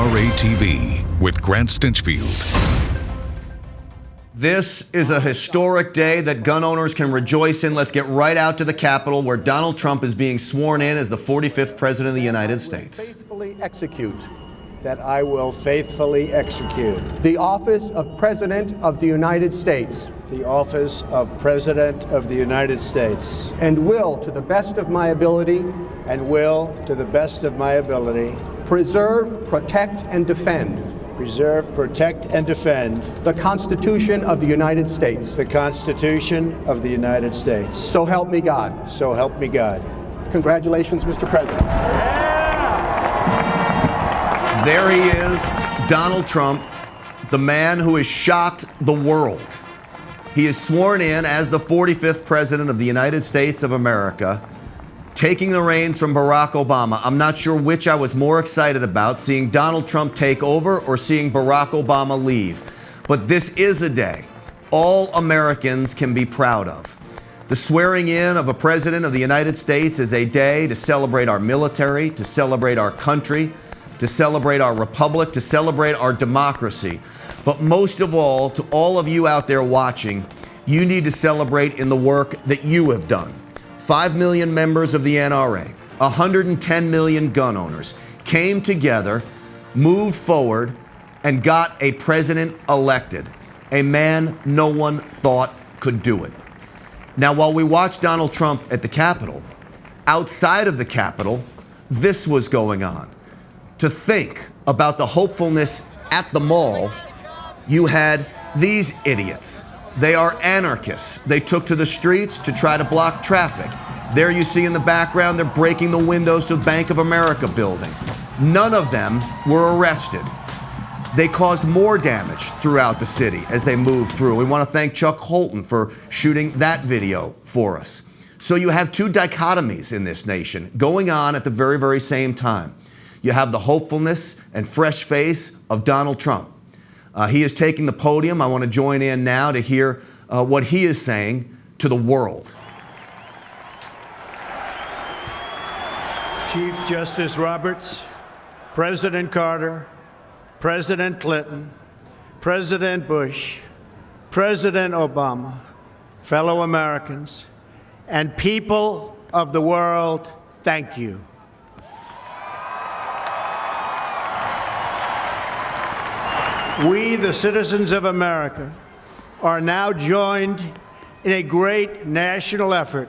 NRATV with Grant Stinchfield. This is a historic day that gun owners can rejoice in. Let's get right out to the Capitol, where Donald Trump is being sworn in as the 45th President of the United States. That I will faithfully execute. The office of President of the United States. The office of President of the United States. And will, to the best of my ability. And will, to the best of my ability. Preserve, protect, and defend. Preserve, protect, and defend. The Constitution of the United States. The Constitution of the United States. So help me God. So help me God. Congratulations, Mr. President. There he is, Donald Trump, the man who has shocked the world. He is sworn in as the 45th President of the United States of America, taking the reins from Barack Obama. I'm not sure which I was more excited about, seeing Donald Trump take over or seeing Barack Obama leave. But this is a day all Americans can be proud of. The swearing in of a President of the United States is a day to celebrate our military, to celebrate our country, to celebrate our republic, to celebrate our democracy. But most of all, to all of you out there watching, you need to celebrate in the work that you have done. 5 million members of the NRA, 110 million gun owners came together, moved forward, and got a president elected, a man no one thought could do it. Now, while we watched Donald Trump at the Capitol, outside of the Capitol, this was going on. To think about the hopefulness at the mall, you had these idiots. They are anarchists. They took to the streets to try to block traffic. There you see in the background, they're breaking the windows to the Bank of America building. None of them were arrested. They caused more damage throughout the city as they moved through. We want to thank Chuck Holton for shooting that video for us. So you have two dichotomies in this nation going on at the very, very same time. You have the hopefulness and fresh face of Donald Trump. He is taking the podium. I want to join in now to hear what he is saying to the world. Chief Justice Roberts, President Carter, President Clinton, President Bush, President Obama, fellow Americans, and people of the world, thank you. We, the citizens of America, are now joined in a great national effort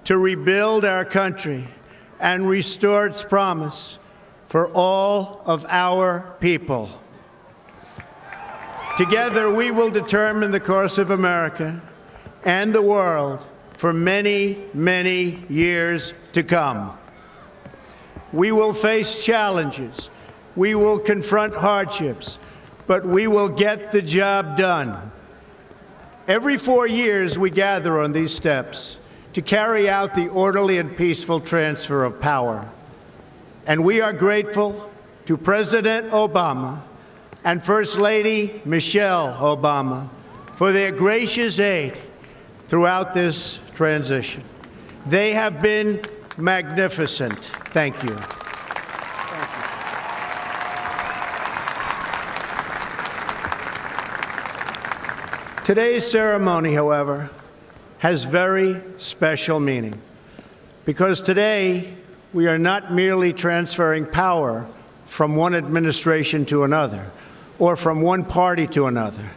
to rebuild our country and restore its promise for all of our people. Together, we will determine the course of America and the world for many, many years to come. We will face challenges. We will confront hardships. But we will get the job done. Every 4 years, we gather on these steps to carry out the orderly and peaceful transfer of power. And we are grateful to President Obama and First Lady Michelle Obama for their gracious aid throughout this transition. They have been magnificent. Thank you. Today's ceremony, however, has very special meaning, because today we are not merely transferring power from one administration to another or from one party to another,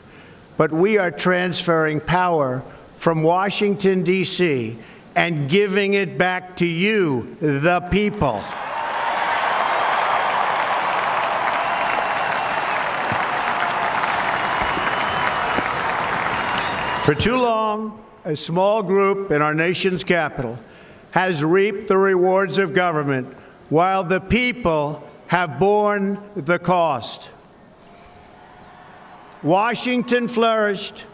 but we are transferring power from Washington, D.C., and giving it back to you, the people. For too long, a small group in our nation's capital has reaped the rewards of government while the people have borne the cost. Washington flourished,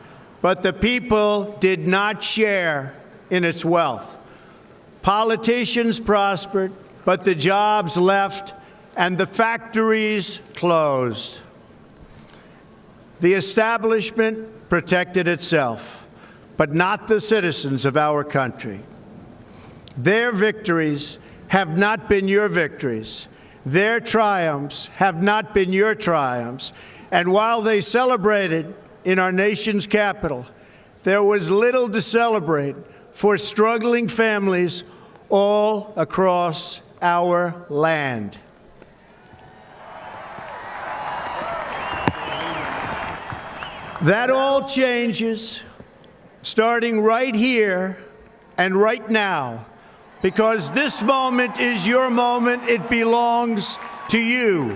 but the people did not share in its wealth. Politicians prospered, but the jobs left and the factories closed. The establishment protected itself, but not the citizens of our country. Their victories have not been your victories. Their triumphs have not been your triumphs. And while they celebrated in our nation's capital, there was little to celebrate for struggling families all across our land. That all changes starting right here and right now, because this moment is your moment. It belongs to you.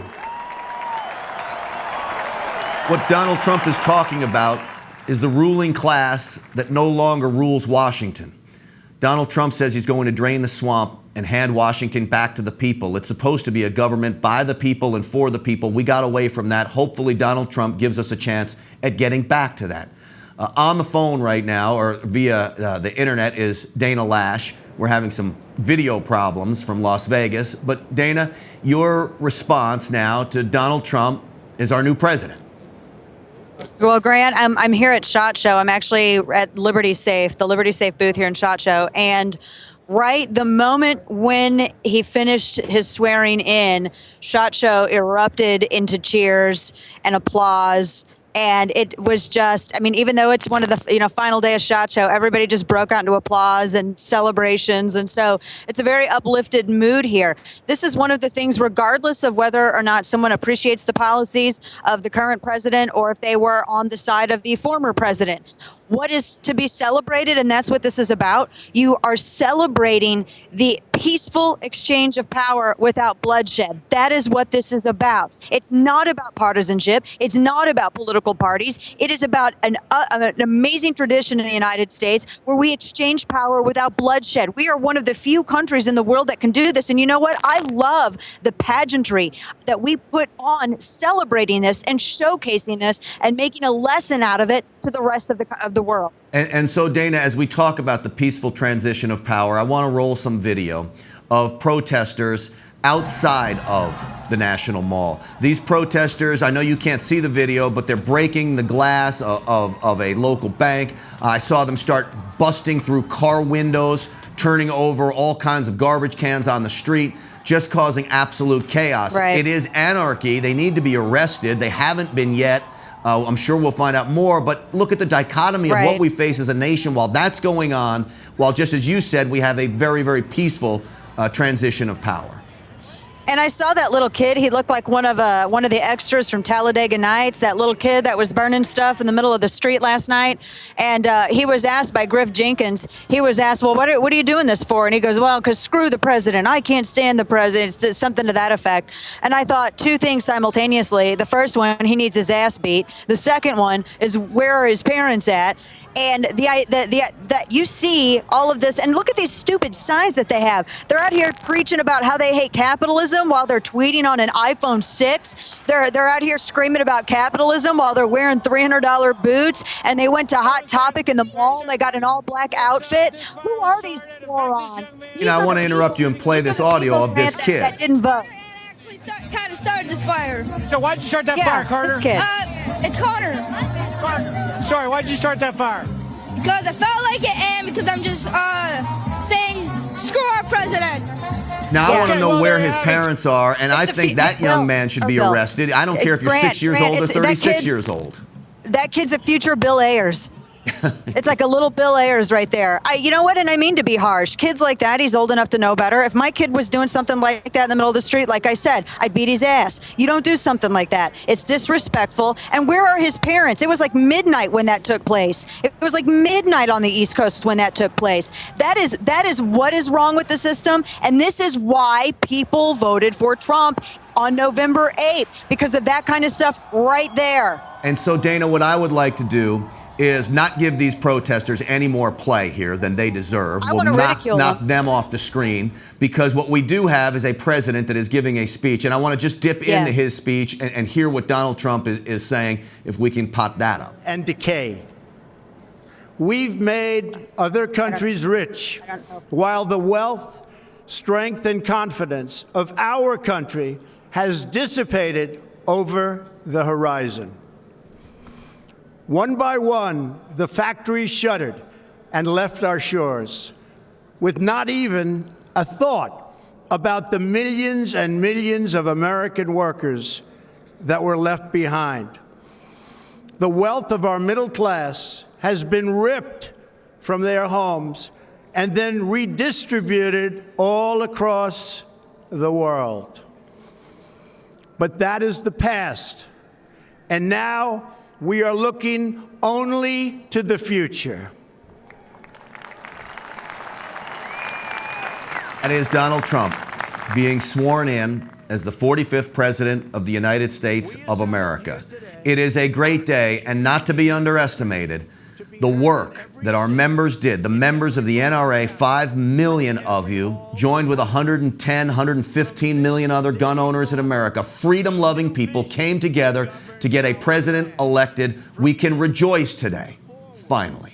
What Donald Trump is talking about is the ruling class that no longer rules Washington. Donald Trump says he's going to drain the swamp and hand Washington back to the people. It's supposed to be a government by the people and for the people. We got away from that. Hopefully Donald Trump gives us a chance at getting back to that. On the phone right now, or via the internet, is Dana Lash. We're having some video problems from Las Vegas. But Dana, your response now to Donald Trump is our new president. Well, Grant, I'm here at SHOT Show. I'm actually at Liberty Safe, the Liberty Safe booth here in SHOT Show. And right the moment when he finished his swearing in, SHOT Show erupted into cheers and applause. And it was just, I mean, even though it's one of the, final day of SHOT Show, everybody just broke out into applause and celebrations. And so it's a very uplifted mood here. This is one of the things, regardless of whether or not someone appreciates the policies of the current president or if they were on the side of the former president. What is to be celebrated, and that's what this is about. You are celebrating the peaceful exchange of power without bloodshed. That is what this is about. It's not about partisanship. It's not about political parties. It is about an amazing tradition in the United States where we exchange power without bloodshed. We are one of the few countries in the world that can do this. And you know what? I love the pageantry that we put on celebrating this and showcasing this and making a lesson out of it to the rest of the world. And so, Dana, as we talk about the peaceful transition of power, I want to roll some video of protesters outside of the National Mall. These protesters, I know you can't see the video, but they're breaking the glass of a local bank. I saw them start busting through car windows, turning over all kinds of garbage cans on the street, just causing absolute chaos. Right. It is anarchy. They need to be arrested. They haven't been yet. I'm sure we'll find out more, but look at the dichotomy of what we face as a nation while that's going on, while, just as you said, we have a very, very peaceful transition of power. And I saw that little kid. He looked like one of the extras from Talladega Nights, that little kid that was burning stuff in the middle of the street last night. And he was asked by Griff Jenkins, he was asked, well, what are you doing this for? And he goes, well, because screw the president. I can't stand the president. It's something to that effect. And I thought two things simultaneously. The first one, he needs his ass beat. The second one is, where are his parents at? And that you see all of this, and look at these stupid signs that they have. They're out here preaching about how they hate capitalism while they're tweeting on an iPhone 6. They're out here screaming about capitalism while they're wearing $300 boots. And they went to Hot Topic in the mall and they got an all-black outfit. Who are these morons? I want to interrupt you and play this audio of this kid. That didn't vote. Kind of started this fire. So why'd you start that fire, Carter? This kid. It's Connor. Sorry, why'd you start that fire? Because I felt like it, and because I'm just saying screw our president. Now, I want to know where his parents are, and I think that young man should be arrested. I don't care if you're 6 years old or 36 years old. That kid's a future Bill Ayers. It's like a little Bill Ayers right there. You know what? And I mean to be harsh. Kids like that, he's old enough to know better. If my kid was doing something like that in the middle of the street, like I said, I'd beat his ass. You don't do something like that. It's disrespectful. And where are his parents? It was like midnight when that took place. It was like midnight on the East Coast when that took place. That is what is wrong with the system. And this is why people voted for Trump on November 8th, because of that kind of stuff right there. And so, Dana, what I would like to do is not give these protesters any more play here than they deserve. We'll knock them off the screen, because what we do have is a president that is giving a speech. And I want to just dip into his speech and hear what Donald Trump is saying, if we can pot that up. And decay. We've made other countries rich, while the wealth, strength, and confidence of our country has dissipated over the horizon. One by one, the factories shuttered and left our shores, with not even a thought about the millions and millions of American workers that were left behind. The wealth of our middle class has been ripped from their homes and then redistributed all across the world. But that is the past. And now we are looking only to the future. That is Donald Trump being sworn in as the 45th President of the United States of America. It is a great day, and not to be underestimated, the work that our members did, the members of the NRA, 5 million of you, joined with 110, 115 million other gun owners in America, freedom-loving people, came together to get a president elected. We can rejoice today, finally.